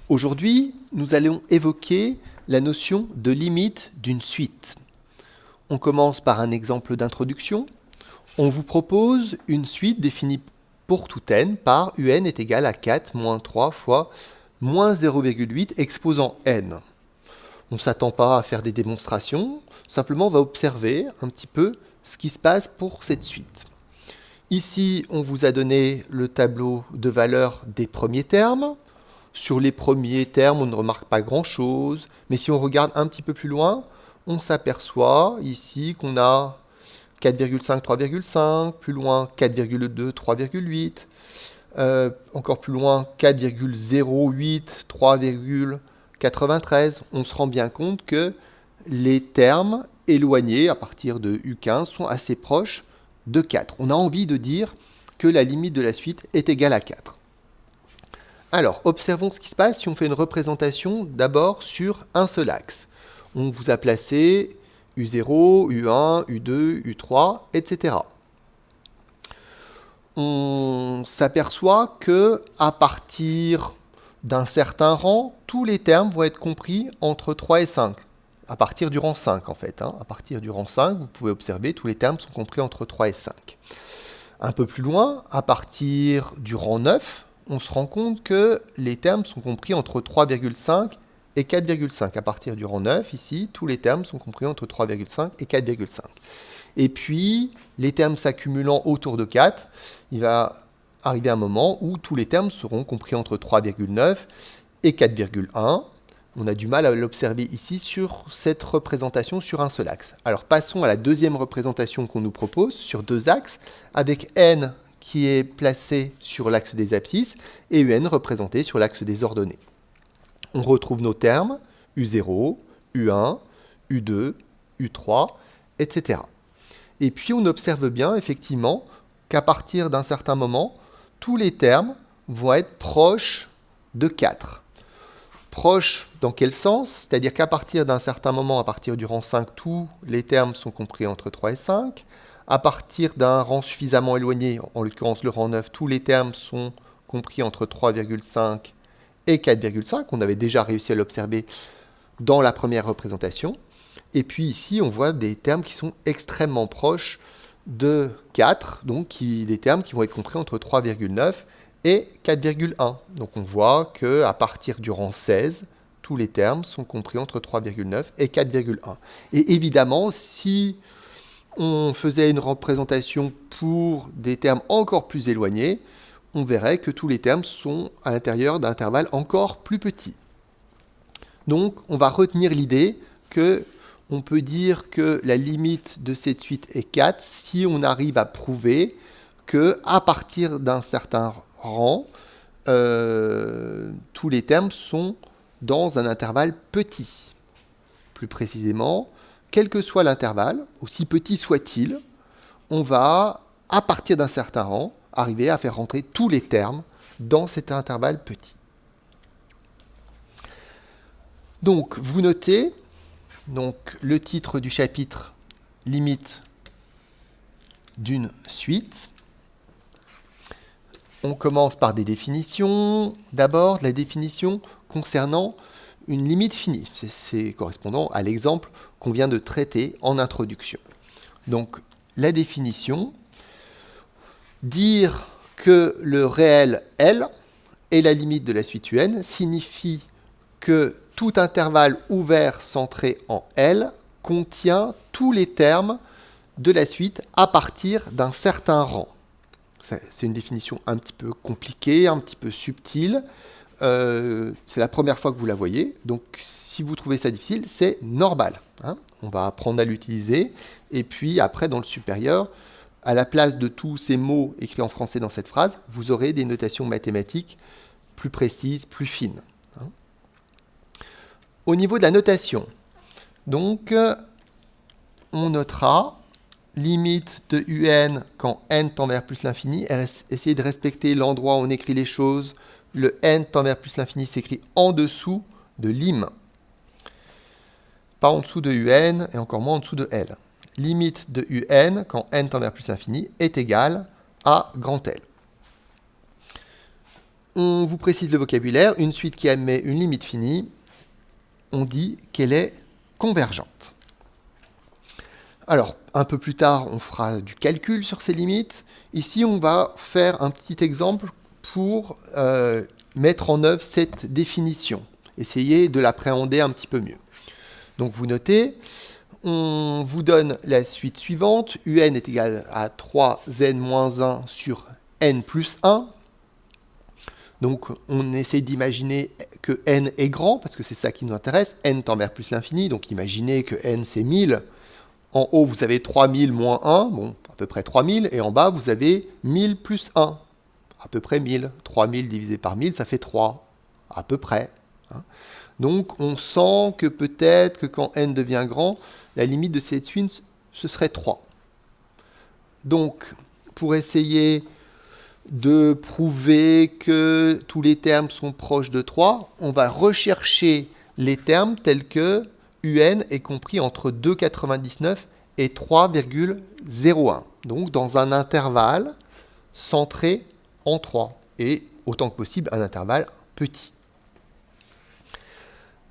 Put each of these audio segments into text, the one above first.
Aujourd'hui, nous allons évoquer la notion de limite d'une suite. On commence par un exemple d'introduction. On vous propose une suite définie pour tout n par un est égal à 4 moins 3 fois moins 0,8 exposant n. On ne s'attend pas à faire des démonstrations, simplement on va observer un petit peu ce qui se passe pour cette suite. Ici, on vous a donné le tableau de valeurs des premiers termes. Sur les premiers termes, on ne remarque pas grand-chose, mais si on regarde un petit peu plus loin, on s'aperçoit ici qu'on a 4,5, 3,5, plus loin 4,2, 3,8, encore plus loin 4,08, 3,93. On se rend bien compte que les termes éloignés à partir de U15 sont assez proches de 4. On a envie de dire que la limite de la suite est égale à 4. Alors, observons ce qui se passe si on fait une représentation d'abord sur un seul axe. On vous a placé U0, U1, U2, U3, etc. On s'aperçoit que à partir d'un certain rang, tous les termes vont être compris entre 3 et 5. À partir du rang 5, en fait. À partir du rang 5, vous pouvez observer, tous les termes sont compris entre 3 et 5. Un peu plus loin, à partir du rang 9, on se rend compte que les termes sont compris entre 3,5 et 4,5. À partir du rang 9, ici, tous les termes sont compris entre 3,5 et 4,5. Et puis, les termes s'accumulant autour de 4, il va arriver un moment où tous les termes seront compris entre 3,9 et 4,1. On a du mal à l'observer ici sur cette représentation sur un seul axe. Alors passons à la deuxième représentation qu'on nous propose sur deux axes, avec n qui est placé sur l'axe des abscisses et un représenté sur l'axe des ordonnées. On retrouve nos termes U0, U1, U2, U3, etc. Et puis on observe bien effectivement qu'à partir d'un certain moment, tous les termes vont être proches de 4. Proches dans quel sens? C'est-à-dire qu'à partir d'un certain moment, à partir du rang 5, tous les termes sont compris entre 3 et 5. À partir d'un rang suffisamment éloigné, en l'occurrence le rang 9, tous les termes sont compris entre 3,5 et 4,5. On avait déjà réussi à l'observer dans la première représentation. Et puis ici, on voit des termes qui sont extrêmement proches de 4, donc des termes qui vont être compris entre 3,9 et 4,1. Donc on voit qu'à partir du rang 16, tous les termes sont compris entre 3,9 et 4,1. Et évidemment, si on faisait une représentation pour des termes encore plus éloignés, on verrait que tous les termes sont à l'intérieur d'intervalles encore plus petits. Donc on va retenir l'idée que on peut dire que la limite de cette suite est 4 si on arrive à prouver qu'à partir d'un certain rang, tous les termes sont dans un intervalle petit. Plus précisément, quel que soit l'intervalle, aussi petit soit-il, on va, à partir d'un certain rang, arriver à faire rentrer tous les termes dans cet intervalle petit. Donc, vous notez le titre du chapitre « Limite d'une suite ». On commence par des définitions. D'abord, la définition concernant une limite finie. C'est correspondant à l'exemple qu'on vient de traiter en introduction. Donc, la définition, dire que le réel L est la limite de la suite UN signifie que tout intervalle ouvert centré en L contient tous les termes de la suite à partir d'un certain rang. C'est une définition un petit peu compliquée, un petit peu subtile. C'est la première fois que vous la voyez. Donc, si vous trouvez ça difficile, c'est normal. On va apprendre à l'utiliser. Et puis, après, dans le supérieur, à la place de tous ces mots écrits en français dans cette phrase, vous aurez des notations mathématiques plus précises, plus fines. Au niveau de la notation, donc, on notera limite de un quand n tend vers plus l'infini. Essayez de respecter l'endroit où on écrit les choses. Le n tend vers plus l'infini s'écrit en dessous de lim. Pas en dessous de un et encore moins en dessous de L. Limite de un quand n tend vers plus l'infini est égale à grand L. on vous précise le vocabulaire. Une suite qui admet une limite finie, on dit qu'elle est convergente. Alors, un peu plus tard, on fera du calcul sur ces limites. Ici, on va faire un petit exemple pour mettre en œuvre cette définition. Essayez de l'appréhender un petit peu mieux. Donc, vous notez, on vous donne la suite suivante. Un est égal à 3n-1 sur n plus 1. Donc, on essaie d'imaginer que n est grand, parce que c'est ça qui nous intéresse. N tend vers plus l'infini, donc imaginez que n c'est 1000. En haut, vous avez 3000 moins 1, bon, à peu près 3000, et en bas, vous avez 1000 plus 1, à peu près 1000. 3000 divisé par 1000, ça fait 3, à peu près. Donc, on sent que peut-être que quand n devient grand, la limite de cette suite, ce serait 3. Donc, pour essayer de prouver que tous les termes sont proches de 3, on va rechercher les termes tels que un est compris entre 2,99 et 3,01. Donc dans un intervalle centré en 3 et autant que possible un intervalle petit.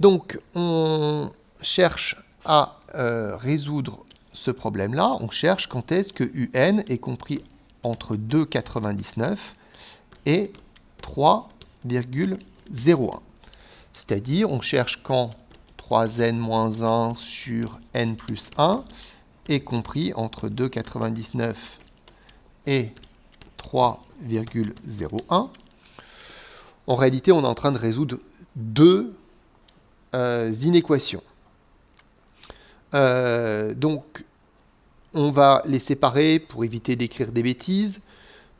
Donc on cherche à résoudre ce problème-là. On cherche quand est-ce que un est compris entre 2,99 et 3,01. C'est-à-dire on cherche quand 3n-1 sur n plus 1 est compris entre 2,99 et 3,01. En réalité, on est en train de résoudre deux inéquations. Donc, on va les séparer pour éviter d'écrire des bêtises.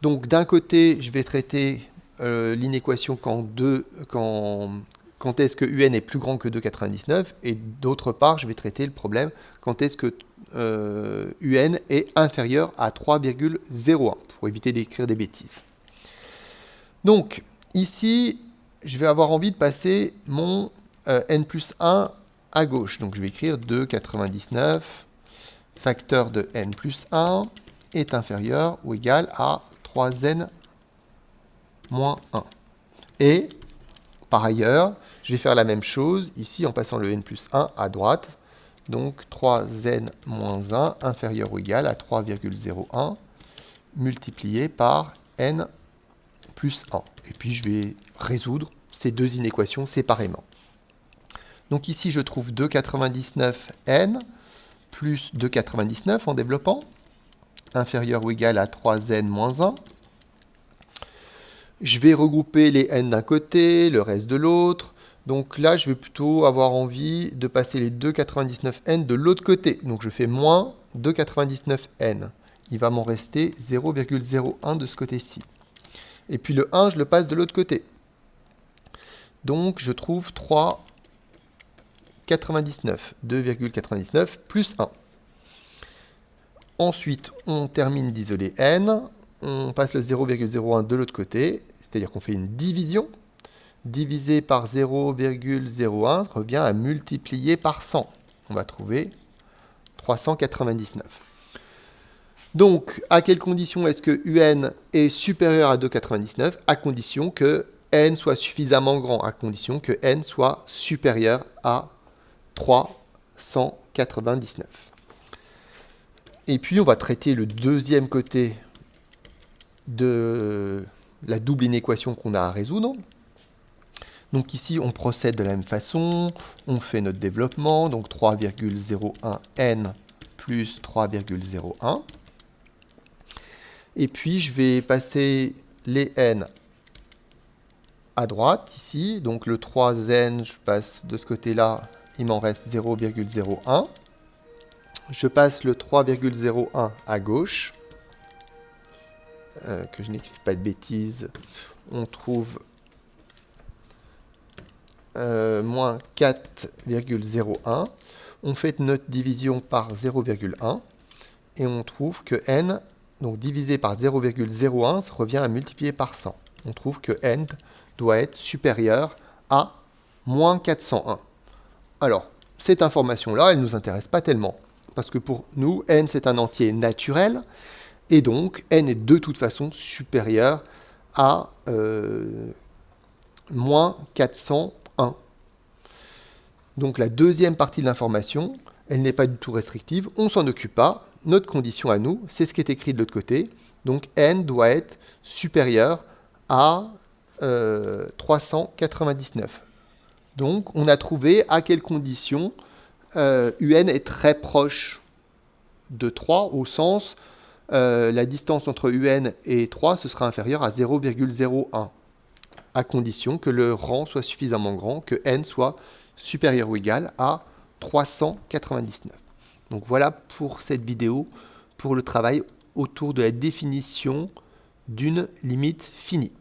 Donc, d'un côté, je vais traiter l'inéquation quand est-ce que un est plus grand que 2,99 et d'autre part, je vais traiter le problème quand est-ce que un est inférieur à 3,01 pour éviter d'écrire des bêtises. Donc, ici, je vais avoir envie de passer mon n plus 1 à gauche. Donc, je vais écrire 2,99 facteur de n plus 1 est inférieur ou égal à 3n moins 1. Et par ailleurs, je vais faire la même chose ici en passant le n plus 1 à droite. Donc 3n moins 1 inférieur ou égal à 3,01 multiplié par n plus 1. Et puis je vais résoudre ces deux inéquations séparément. Donc ici je trouve 2,99n plus 2,99 en développant, inférieur ou égal à 3n moins 1. Je vais regrouper les n d'un côté, le reste de l'autre. Donc là, je vais plutôt avoir envie de passer les 2,99n de l'autre côté. Donc je fais moins 2,99n. Il va m'en rester 0,01 de ce côté-ci. Et puis le 1, je le passe de l'autre côté. Donc je trouve 3,99. 2,99 plus 1. Ensuite, on termine d'isoler n. On passe le 0,01 de l'autre côté, c'est-à-dire qu'on fait une division. Divisé par 0,01 revient à multiplier par 100. On va trouver 399. Donc, à quelle condition est-ce que un est supérieur à 2,99? À condition que n soit suffisamment grand, à condition que n soit supérieur à 399. Et puis, on va traiter le deuxième côté de la double inéquation qu'on a à résoudre. Donc ici, on procède de la même façon, on fait notre développement, donc 3,01n plus 3,01. Et puis, je vais passer les n à droite, ici. Donc le 3n, je passe de ce côté-là, il m'en reste 0,01. Je passe le 3,01 à gauche. Que je n'écrive pas de bêtises. On trouve moins 4,01. On fait notre division par 0,1 et on trouve que n, donc divisé par 0,01, ça revient à multiplier par 100. On trouve que n doit être supérieur à moins 401. Alors, cette information-là, elle ne nous intéresse pas tellement, parce que pour nous, n c'est un entier naturel, et donc n est de toute façon supérieur à moins 401. Donc la deuxième partie de l'information, elle n'est pas du tout restrictive, on ne s'en occupe pas. Notre condition à nous, c'est ce qui est écrit de l'autre côté. Donc n doit être supérieur à 399. Donc on a trouvé à quelles conditions un est très proche de 3, au sens la distance entre un et 3, ce sera inférieur à 0,01, à condition que le rang soit suffisamment grand, que n soit supérieur ou égal à 399. Donc voilà pour cette vidéo, pour le travail autour de la définition d'une limite finie.